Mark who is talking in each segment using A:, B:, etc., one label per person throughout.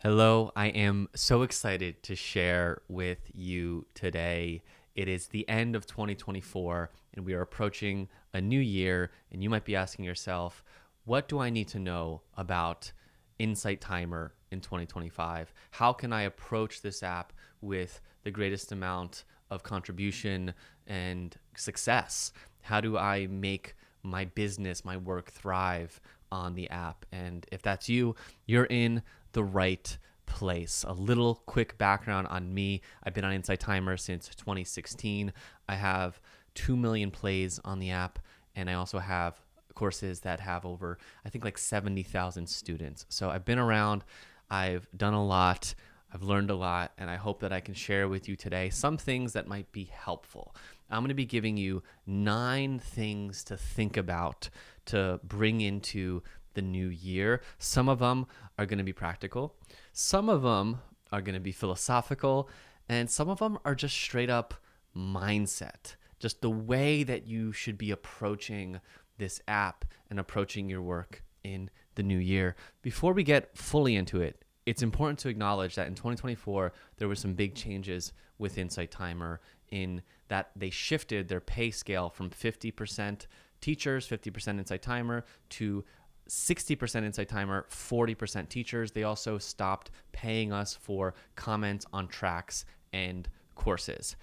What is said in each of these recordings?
A: Hello, I am so excited to share with you today. It is the end of 2024 and we are approaching a new year. And you might be asking yourself, what do I need to know about Insight Timer in 2025? How can I approach this app with the greatest amount of contribution and success? How do I make my business, my work thrive on the app? And if that's you, you're in the right place. A little quick background on me. I've been on Insight Timer since 2016. I have 2 million plays on the app, and I also have courses that have over, I think, like 70,000 students. So I've been around, I've done a lot, I've learned a lot, and I hope that I can share with you today some things that might be helpful. I'm going to be giving you 9 things to think about to bring into the new year. Some of them are going to be practical, some of them are going to be philosophical, and some of them are just straight up mindset, just the way that you should be approaching this app and approaching your work in the new year. Before we get fully into it, it's important to acknowledge that in 2024, there were some big changes with Insight Timer in that they shifted their pay scale from 50% teachers, 50% Insight Timer, to 60% Insight Timer, 40% teachers. They also stopped paying us for comments on tracks and courses.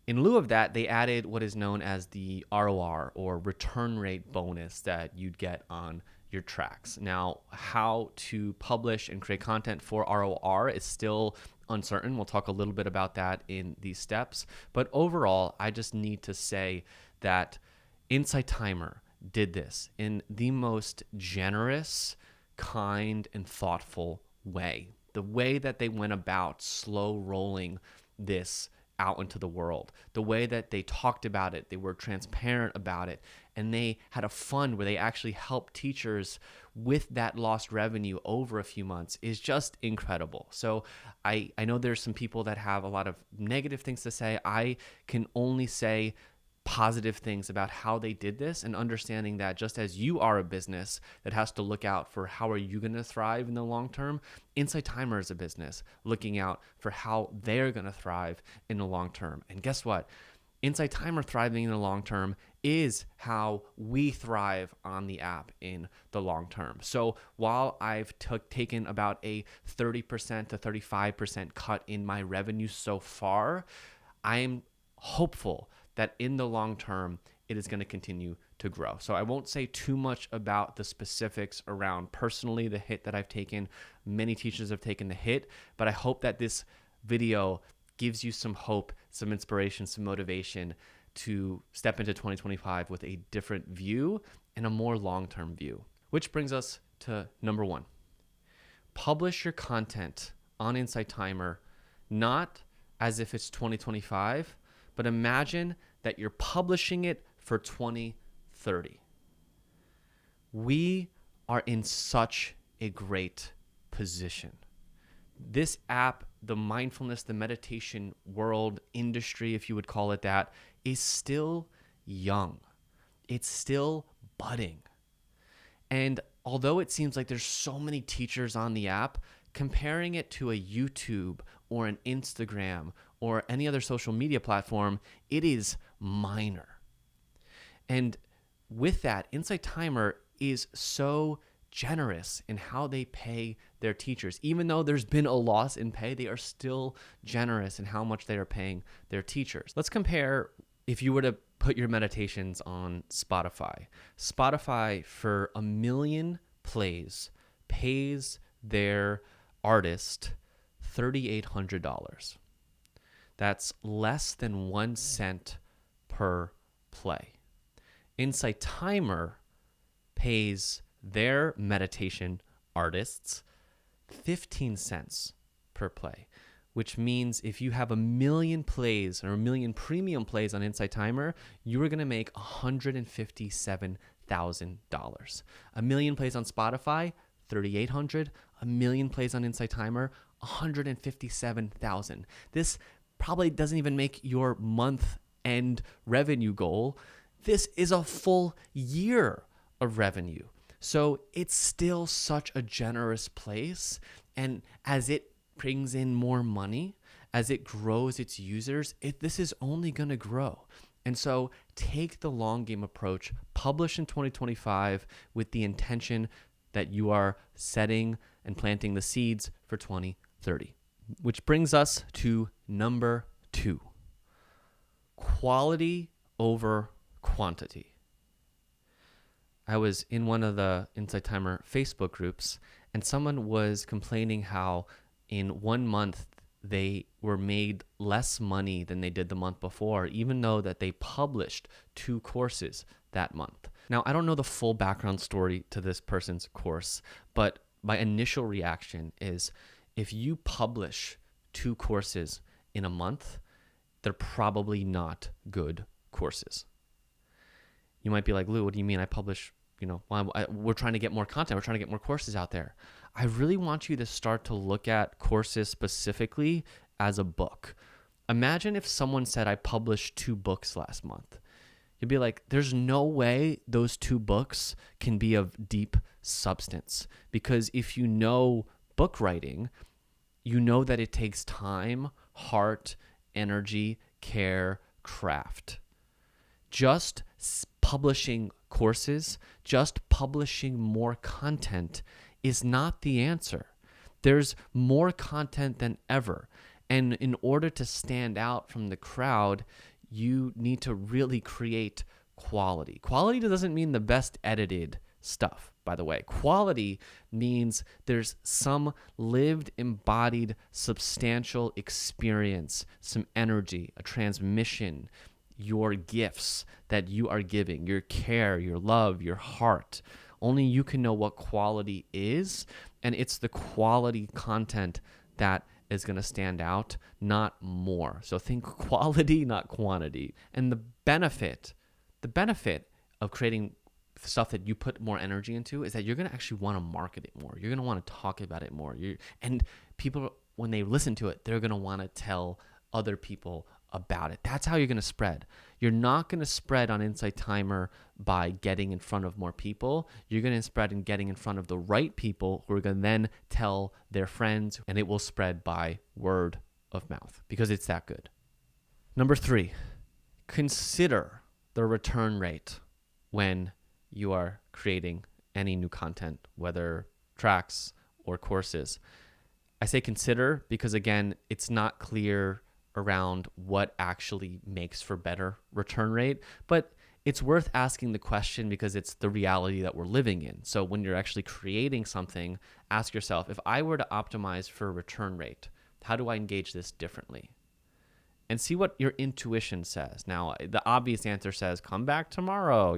A: In lieu of that, they added what is known as the ROR, or return rate bonus, that you'd get on your tracks. Now, how to publish and create content for ROR is still uncertain. We'll talk a little bit about that in these steps. But overall, I just need to say that Insight Timer did this in the most generous, kind, and thoughtful way. The way that they went about slow rolling this out into the world, the way that they talked about it, they were transparent about it, and they had a fund where they actually helped teachers with that lost revenue over a few months is just incredible. So I know there's some people that have a lot of negative things to say. I can only say positive things about how they did this, and understanding that just as you are a business that has to look out for how are you going to thrive in the long term, Insight Timer is a business looking out for how they're going to thrive in the long term. And guess what? Insight Timer thriving in the long term is how we thrive on the app in the long term. So while I've taken about a 30% to 35% cut in my revenue so far, I'm hopeful that in the long term, it is going to continue to grow. So I won't say too much about the specifics around personally the hit that I've taken. Many teachers have taken the hit, but I hope that this video gives you some hope, some inspiration, some motivation to step into 2025 with a different view and a more long-term view. Which brings us to number 1. Publish your content on Insight Timer, not as if it's 2025, but imagine that you're publishing it for 2030. We are in such a great position. This app, the mindfulness, the meditation world, industry, if you would call it that, is still young. It's still budding. And although it seems like there's so many teachers on the app, comparing it to a YouTube or an Instagram or any other social media platform, it is minor. And with that, Insight Timer is so generous in how they pay their teachers. Even though there's been a loss in pay, they are still generous in how much they are paying their teachers. Let's compare if you were to put your meditations on Spotify. Spotify, for 1 million plays, pays their artist $3,800. That's less than 1 cent per play. Insight Timer pays their meditation artists 15 cents per play, which means if you have 1 million plays or 1 million premium plays on Insight Timer, you are going to make $157,000. 1 million plays on Spotify, 3,800. 1 million plays on Insight Timer, 157,000. This probably doesn't even make your month end revenue goal. This is a full year of revenue. So it's still such a generous place. And as it brings in more money, as it grows its users, this is only going to grow. And so take the long game approach, publish in 2025 with the intention that you are setting and planting the seeds for 2030. Which brings us to number 2, quality over quantity. I was in one of the Insight Timer Facebook groups, and someone was complaining how in 1 month they were made less money than they did the month before, even though that they published 2 courses that month. Now, I don't know the full background story to this person's course, but my initial reaction is if you publish 2 courses in a month, they're probably not good courses. You might be like, Lou, what do you mean? I publish, we're trying to get more content. We're trying to get more courses out there. I really want you to start to look at courses specifically as a book. Imagine if someone said, I published 2 books last month. You'd be like, there's no way those 2 books can be of deep substance. Because if you know book writing, you know that it takes time, heart, energy, care, craft. Just publishing courses, just publishing more content is not the answer. There's more content than ever. And in order to stand out from the crowd, you need to really create quality. Quality doesn't mean the best edited stuff, by the way. Quality means there's some lived, embodied, substantial experience, some energy, a transmission, your gifts that you are giving, your care, your love, your heart. Only you can know what quality is, and it's the quality content that is going to stand out, not more. So think quality, not quantity. And the benefit of creating stuff that you put more energy into is that you're going to actually want to market it more. You're going to want to talk about it more. And people, when they listen to it, they're going to want to tell other people about it. That's how you're going to spread. You're not going to spread on Insight Timer by getting in front of more people. You're going to spread in getting in front of the right people who are going to then tell their friends, and it will spread by word of mouth because it's that good. Number 3, consider the return rate when you are creating any new content, whether tracks or courses. I say consider because, again, it's not clear around what actually makes for better return rate, but it's worth asking the question because it's the reality that we're living in. So when you're actually creating something, ask yourself, if I were to optimize for return rate, how do I engage this differently? And see what your intuition says. Now, the obvious answer says, come back tomorrow,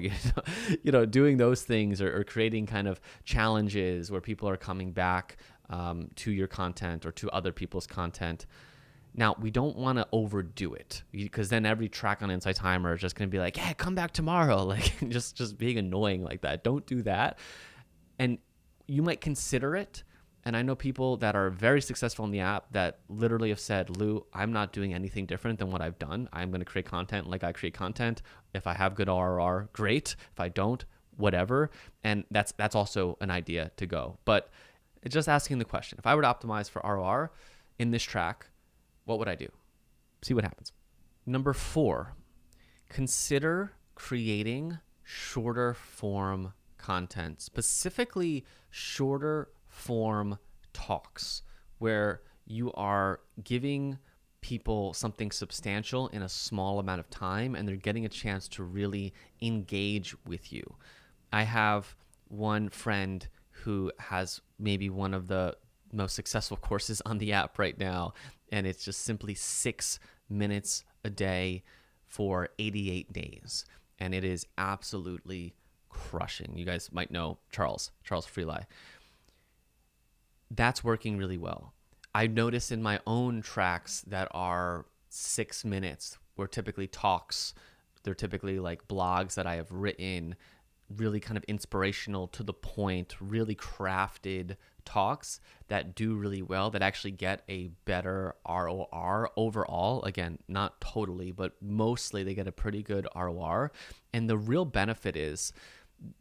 A: doing those things or creating kind of challenges where people are coming back to your content or to other people's content. Now, we don't want to overdo it because then every track on Insight Timer is just going to be like, yeah, come back tomorrow. Like just being annoying like that. Don't do that. And you might consider it. And I know people that are very successful in the app that literally have said, Lou, I'm not doing anything different than what I've done. I'm going to create content like I create content. If I have good ROR, great. If I don't, whatever. And that's also an idea to go. But it's just asking the question. If I were to optimize for ROR in this track, what would I do? See what happens. Number 4, consider creating shorter form content, specifically shorter form talks where you are giving people something substantial in a small amount of time and they're getting a chance to really engage with you. I have one friend who has maybe one of the most successful courses on the app right now, and it's just simply 6 minutes a day for 88 days, and it is absolutely crushing. You guys might know Charles Freeli. That's working really well. I noticed in my own tracks that are 6 minutes were typically talks. They're typically like blogs that I have written, really kind of inspirational, to the point, really crafted talks that do really well, that actually get a better ROR overall. Again, not totally, but mostly they get a pretty good ROR. And the real benefit is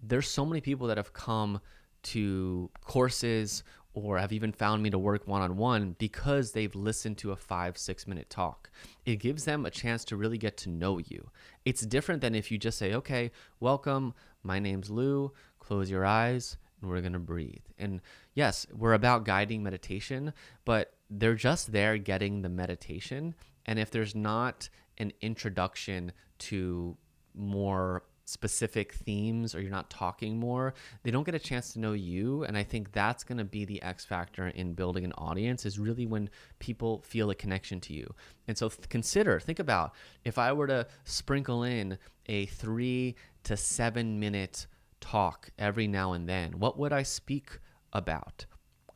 A: there's so many people that have come to courses or have even found me to work one-on-one because they've listened to a 5-6 minute talk. It gives them a chance to really get to know you. It's different than if you just say, okay, welcome, my name's Lou, close your eyes, and we're going to breathe. And yes, we're about guiding meditation, but they're just there getting the meditation. And if there's not an introduction to more specific themes, or you're not talking more, they don't get a chance to know you. And I think that's going to be the X factor in building an audience, is really when people feel a connection to you. And so think about, if I were to sprinkle in a 3 to 7 minute talk every now and then, what would I speak about?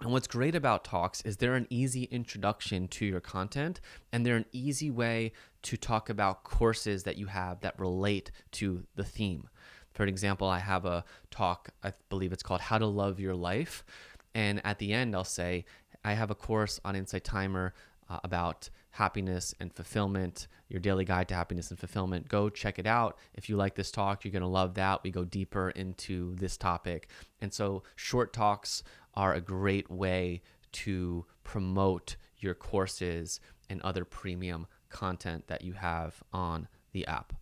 A: And what's great about talks is they're an easy introduction to your content, and they're an easy way to talk about courses that you have that relate to the theme. For example, I have a talk, I believe it's called How to Love Your Life. And at the end, I'll say, I have a course on Insight Timer about happiness and fulfillment, your daily guide to happiness and fulfillment. Go check it out. If you like this talk, you're going to love that. We go deeper into this topic. And so short talks are a great way to promote your courses and other premium content that you have on the app.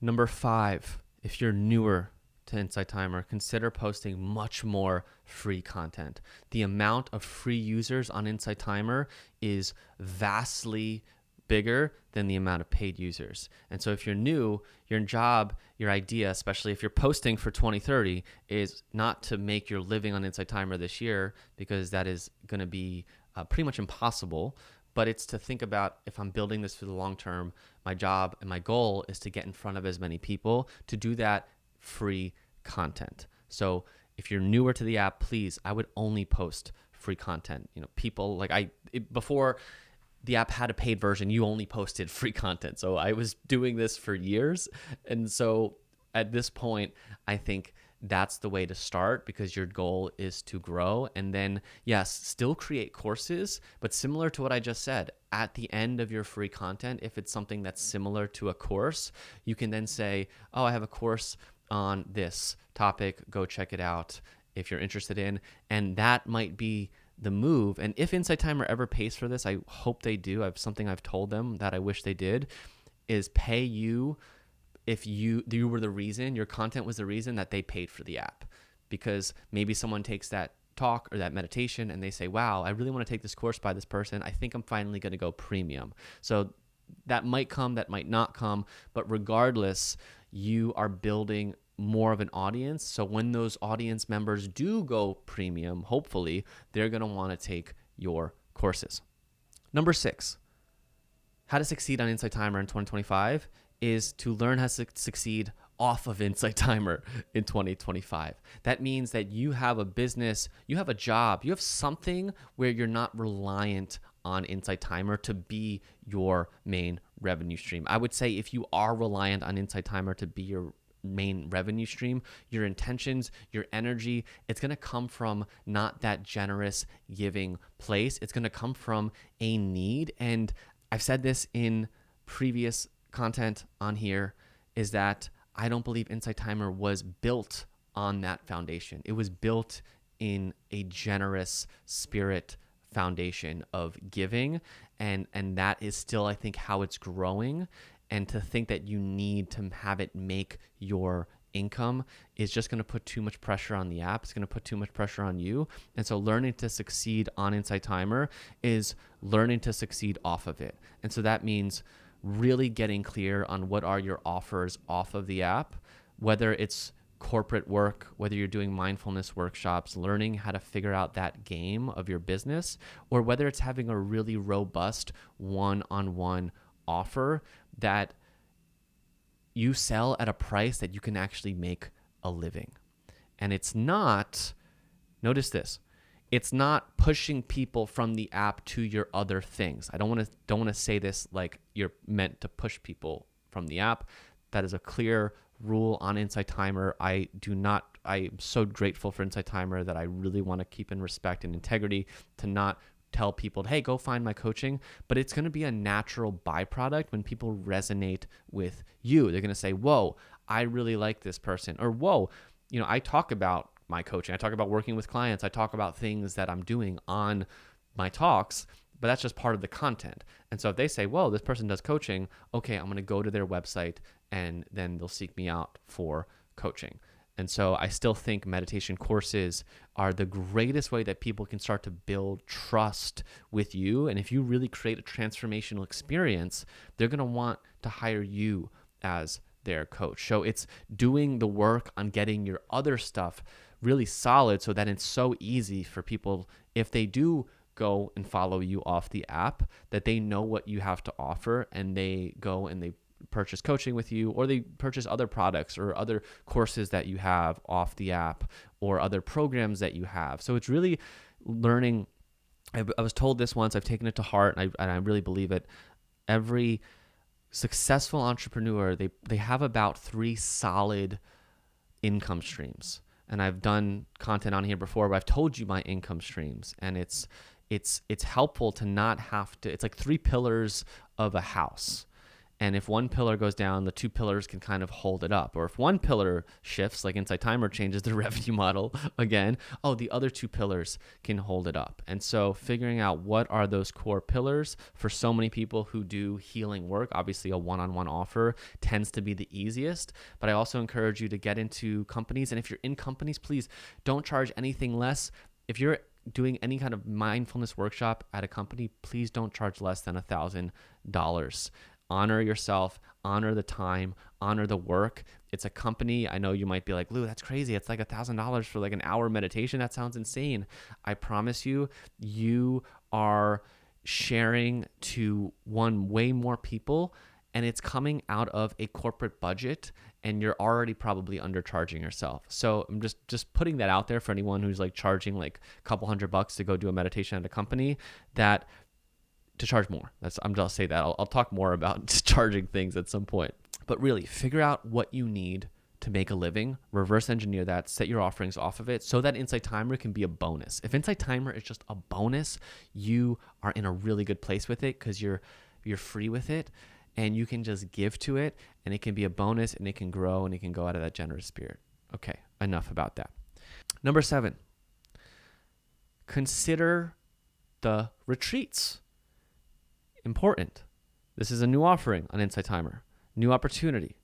A: Number 5, if you're newer to Insight Timer, consider posting much more free content. The amount of free users on Insight Timer is vastly bigger than the amount of paid users. And so if you're new, your job, your idea, especially if you're posting for 2030, is not to make your living on Insight Timer this year, because that is going to be pretty much impossible. But it's to think about, if I'm building this for the long term, my job and my goal is to get in front of as many people. To do that, free content. So if you're newer to the app, please, I would only post free content. People like before the app had a paid version, you only posted free content. So I was doing this for years. And so at this point, I think that's the way to start, because your goal is to grow. And then, yes, still create courses, but similar to what I just said, at the end of your free content, if it's something that's similar to a course, you can then say, oh, I have a course on this topic, go check it out if you're interested in. And that might be the move. And if Insight Timer ever pays for this, I hope they do. I've told them that I wish they did, is pay you if you were the reason, your content was the reason that they paid for the app. Because maybe someone takes that talk or that meditation and they say, wow, I really want to take this course by this person. I think I'm finally going to go premium. So that might come, that might not come, but regardless, you are building more of an audience. So when those audience members do go premium, hopefully they're going to want to take your courses. Number 6, how to succeed on Insight Timer in 2025 is to learn how to succeed off of Insight Timer in 2025. That means that you have a business, you have a job, you have something where you're not reliant on Insight Timer to be your main revenue stream. I would say if you are reliant on Insight Timer to be your main revenue stream, your intentions, your energy, it's going to come from not that generous giving place. It's going to come from a need. And I've said this in previous content on here, is that I don't believe Insight Timer was built on that foundation. It was built in a generous spirit foundation of giving, and that is still, I think, how it's growing. And to think that you need to have it make your income is just going to put too much pressure on the app. It's going to put too much pressure on you. And so learning to succeed on Insight Timer is learning to succeed off of it. And so that means really getting clear on what are your offers off of the app, whether it's corporate work, whether you're doing mindfulness workshops, learning how to figure out that game of your business, or whether it's having a really robust one-on-one offer that you sell at a price that you can actually make a living. And it's not, notice this, it's not pushing people from the app to your other things. I don't want to say this like you're meant to push people from the app. That is a clear rule on Insight Timer. I'm so grateful for Insight Timer that I really want to keep in respect and integrity to not tell people, hey, go find my coaching. But it's going to be a natural byproduct when people resonate with you. They're going to say, whoa, I really like this person. Or whoa, I talk about my coaching. I talk about working with clients. I talk about things that I'm doing on my talks, but that's just part of the content. And so if they say, well, this person does coaching, okay, I'm going to go to their website and then they'll seek me out for coaching. And so I still think meditation courses are the greatest way that people can start to build trust with you. And if you really create a transformational experience, they're going to want to hire you as their coach. So it's doing the work on getting your other stuff really solid so that it's so easy for people, if they do go and follow you off the app, that they know what you have to offer and they go and they purchase coaching with you, or they purchase other products or other courses that you have off the app or other programs that you have. So it's really learning. I was told this once, I've taken it to heart, and I really believe it. Every successful entrepreneur, they have about 3 solid income streams. And I've done content on here before where I've told you my income streams, and it's helpful to not have to, it's like 3 pillars of a house. And if one pillar goes down, the 2 pillars can kind of hold it up. Or if one pillar shifts, like Insight Timer changes the revenue model again, the other 2 pillars can hold it up. And so figuring out what are those core pillars for so many people who do healing work, obviously a one-on-one offer tends to be the easiest, but I also encourage you to get into companies. And if you're in companies, please don't charge anything less. If you're doing any kind of mindfulness workshop at a company, please don't charge less than $1,000. Honor yourself, honor the time, honor the work. It's a company. I know you might be like, Lou, that's crazy. It's like $1,000 for like an hour meditation. That sounds insane. I promise you, you are sharing to way more people, and it's coming out of a corporate budget, and you're already probably undercharging yourself. So I'm just putting that out there for anyone who's like charging like a couple $100 to go do a meditation at a company, that to charge more. I'm just say that. I'll talk more about charging things at some point. But really, figure out what you need to make a living, reverse engineer that, set your offerings off of it so that Insight Timer can be a bonus. If Insight Timer is just a bonus, you are in a really good place with it because you're free with it and you can just give to it, and it can be a bonus and it can grow and it can go out of that generous spirit. Okay, enough about that. Number 7, consider the retreats. Important. This is a new offering on Insight Timer, new opportunity.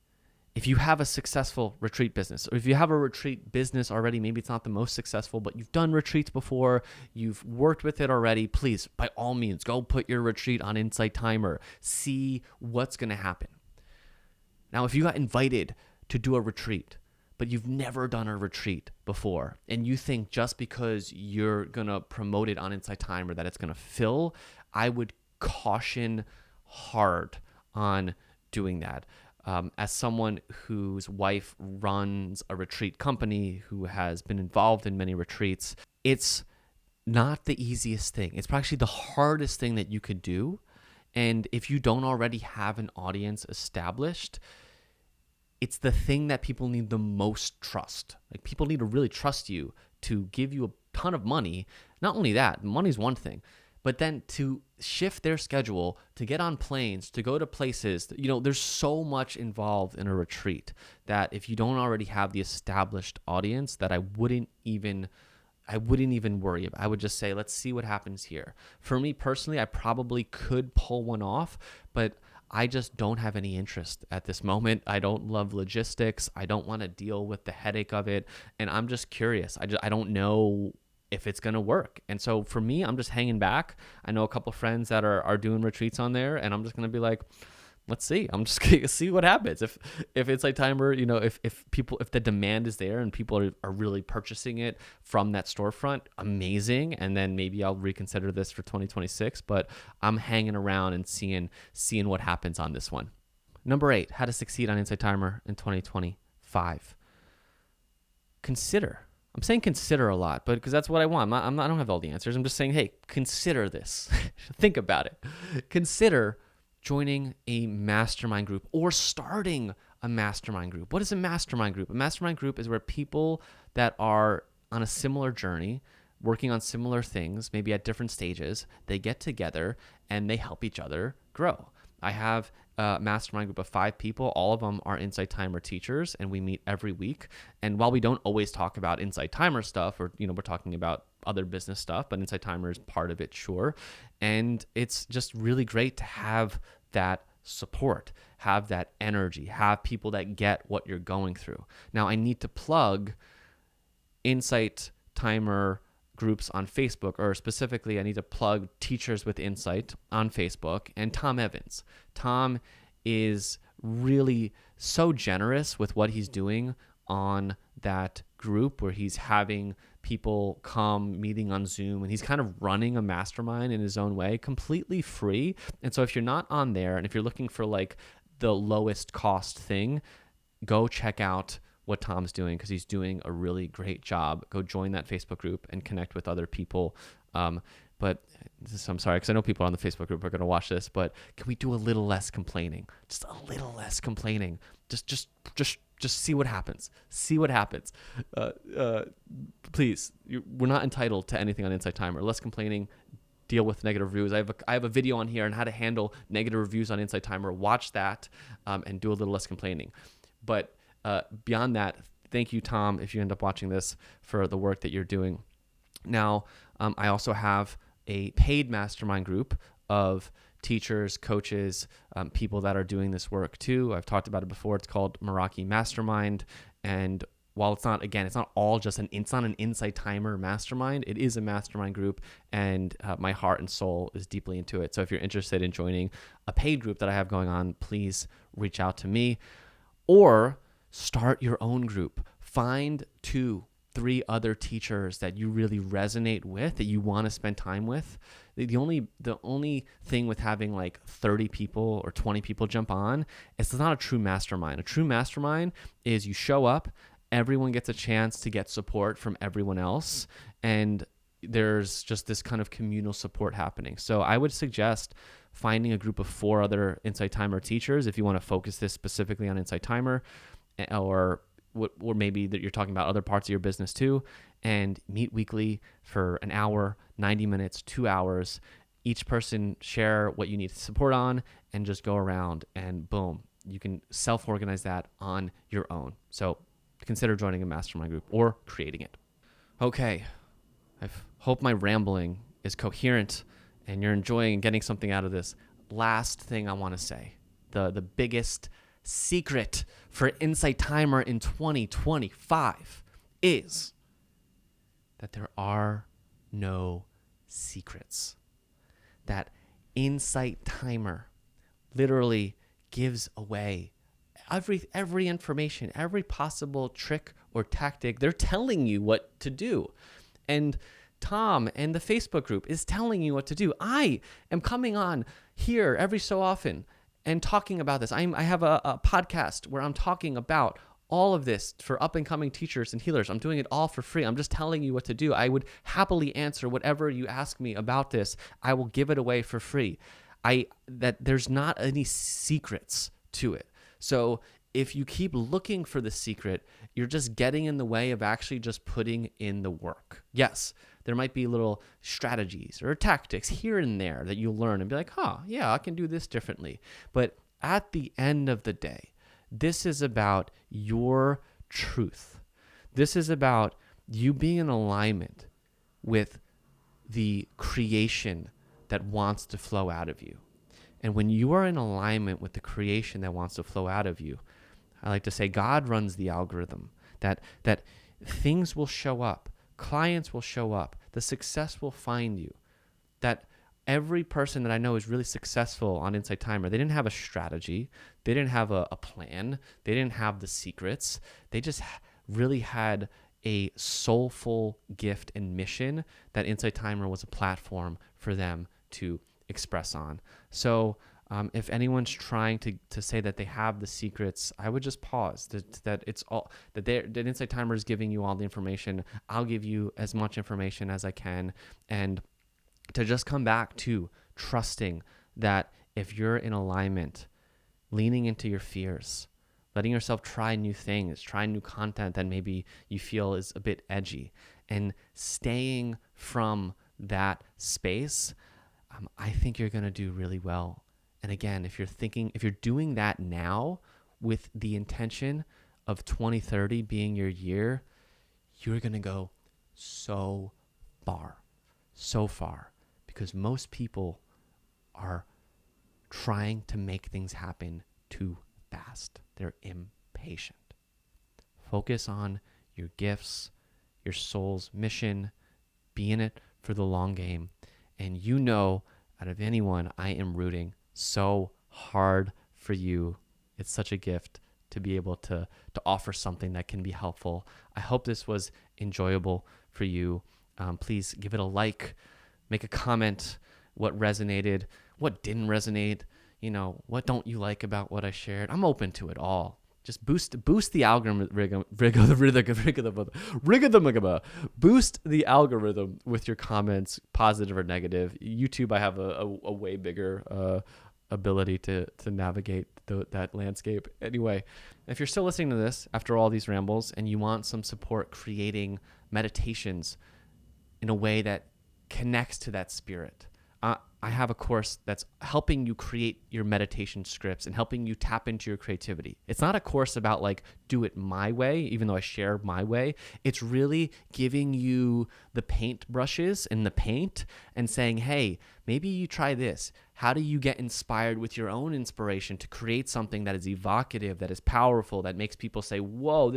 A: If you have a successful retreat business, or if you have a retreat business already, maybe it's not the most successful, but you've done retreats before, you've worked with it already, please, by all means, go put your retreat on Insight Timer. See what's going to happen. Now, if you got invited to do a retreat, but you've never done a retreat before, and you think just because you're going to promote it on Insight Timer that it's going to fill, I would caution hard on doing that. As someone whose wife runs a retreat company, who has been involved in many retreats, it's not the easiest thing. It's actually the hardest thing that you could do. And if you don't already have an audience established, it's the thing that people need the most trust. Like, people need to really trust you to give you a ton of money. Not only that, money's one thing, but then to shift their schedule, to get on planes, to go to places, there's so much involved in a retreat that if you don't already have the established audience, that I wouldn't even worry about. I would just say, let's see what happens here. For me personally, I probably could pull one off, but I just don't have any interest at this moment. I don't love logistics. I don't want to deal with the headache of it. And I'm just curious. I don't know if it's going to work. And so for me, I'm just hanging back. I know a couple of friends that are doing retreats on there, and I'm just going to be like, let's see. I'm just going to see what happens. If it's like Timer, if the demand is there and people are really purchasing it from that storefront, amazing. And then maybe I'll reconsider this for 2026, but I'm hanging around and seeing what happens on this one. Number 8, how to succeed on Insight Timer in 2025. I'm saying consider a lot, but because that's what I want. I don't have all the answers. I'm just saying, hey, consider this. Think about it. Consider joining a mastermind group or starting a mastermind group. What is a mastermind group? A mastermind group is where people that are on a similar journey, working on similar things, maybe at different stages, they get together and they help each other grow. I have a mastermind group of 5 people. All of them are Insight Timer teachers, and we meet every week. And while we don't always talk about Insight Timer stuff, or we're talking about other business stuff, but Insight Timer is part of it, sure. And it's just really great to have that support, have that energy, have people that get what you're going through. Now, I need to plug Insight Timer groups on Facebook, or specifically, I need to plug Teachers with Insight on Facebook and Tom Evans. Tom is really so generous with what he's doing on that group, where he's having people come meeting on Zoom, and he's kind of running a mastermind in his own way, completely free. And so if you're not on there, and if you're looking for like the lowest cost thing, go check out what Tom's doing, because he's doing a really great job. Go join that Facebook group and connect with other people. But I'm sorry, because I know people on the Facebook group are going to watch this, but can we do a little less complaining? Just a little less complaining. Just see what happens. See what happens. Please, we're not entitled to anything on Insight Timer. Less complaining. Deal with negative reviews. I have a video on here on how to handle negative reviews on Insight Timer. Watch that and do a little less complaining. But beyond that, thank you, Tom, if you end up watching this, for the work that you're doing. Now, I also have a paid mastermind group of teachers, coaches, people that are doing this work too. I've talked about it before. It's called Meraki Mastermind. And while it's not an Insight Timer mastermind, it is a mastermind group, and my heart and soul is deeply into it. So if you're interested in joining a paid group that I have going on, please reach out to me, or start your own group. Find 2-3 other teachers that you really resonate with, that you want to spend time with. The only thing with having like 30 people or 20 people jump on, it's not a true mastermind. A true mastermind is you show up, everyone gets a chance to get support from everyone else, and there's just this kind of communal support happening. So I would suggest finding a group of 4 other Insight Timer teachers if you want to focus this specifically on Insight Timer, or maybe that you're talking about other parts of your business too, and meet weekly for an hour, 90 minutes, 2 hours. Each person share what you need support on, and just go around, and boom, you can self-organize that on your own. So consider joining a mastermind group or creating it. Okay, I hope my rambling is coherent and you're enjoying and getting something out of this. Last thing I want to say, the biggest secret for Insight Timer in 2025 is that there are no secrets. That Insight Timer literally gives away every information, every possible trick or tactic. They're telling you what to do. And Tom and the Facebook group is telling you what to do. I am coming on here every so often and talking about this. I have a podcast where I'm talking about all of this for up-and-coming teachers and healers. I'm doing it all for free. I'm just telling you what to do. I would happily answer whatever you ask me about this. I will give it away for free. That there's not any secrets to it. So if you keep looking for the secret, you're just getting in the way of actually just putting in the work. Yes, there might be little strategies or tactics here and there that you learn and be like, yeah, I can do this differently. But at the end of the day, this is about your truth. This is about you being in alignment with the creation that wants to flow out of you. And when you are in alignment with the creation that wants to flow out of you, I like to say God runs the algorithm, that things will show up, clients will show up, the success will find you. That every person that I know is really successful on Insight Timer, they didn't have a strategy, they didn't have a plan, they didn't have the secrets, they just really had a soulful gift and mission that Insight Timer was a platform for them to express on. So if anyone's trying to say that they have the secrets, I would just pause. That it's all that Insight Timer is giving you all the information. I'll give you as much information as I can, and to just come back to trusting that if you're in alignment, leaning into your fears, letting yourself try new things, try new content that maybe you feel is a bit edgy, and staying from that space, I think you're going to do really well And again, if you're doing that now with the intention of 2030 being your year, you're going to go so far, so far, because most people are trying to make things happen too fast. They're impatient. Focus on your gifts, your soul's mission, be in it for the long game. And out of anyone, I am rooting so hard for you. It's such a gift to be able to offer something that can be helpful. I hope this was enjoyable for you. Please give it a like, make a comment, what resonated, what didn't resonate, what don't you like about what I shared. I'm open to it all. Just boost the algorithm, boost the algorithm with your comments, positive or negative. YouTube, I have a way bigger ability to navigate that landscape. Anyway, if you're still listening to this after all these rambles and you want some support creating meditations in a way that connects to that spirit, I have a course that's helping you create your meditation scripts and helping you tap into your creativity. It's not a course about do it my way, even though I share my way. It's really giving you the paint brushes and the paint and saying, hey, maybe you try this. How do you get inspired with your own inspiration to create something that is evocative, that is powerful, that makes people say, whoa,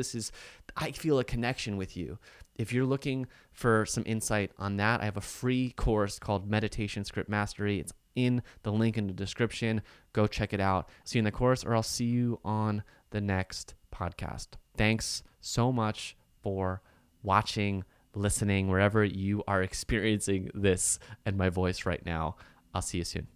A: I feel a connection with you. If you're looking for some insight on that, I have a free course called Meditation Script Mastery. It's in the link in the description. Go check it out. See you in the course, or I'll see you on the next podcast. Thanks so much for watching, listening, wherever you are experiencing this and my voice right now. I'll see you soon.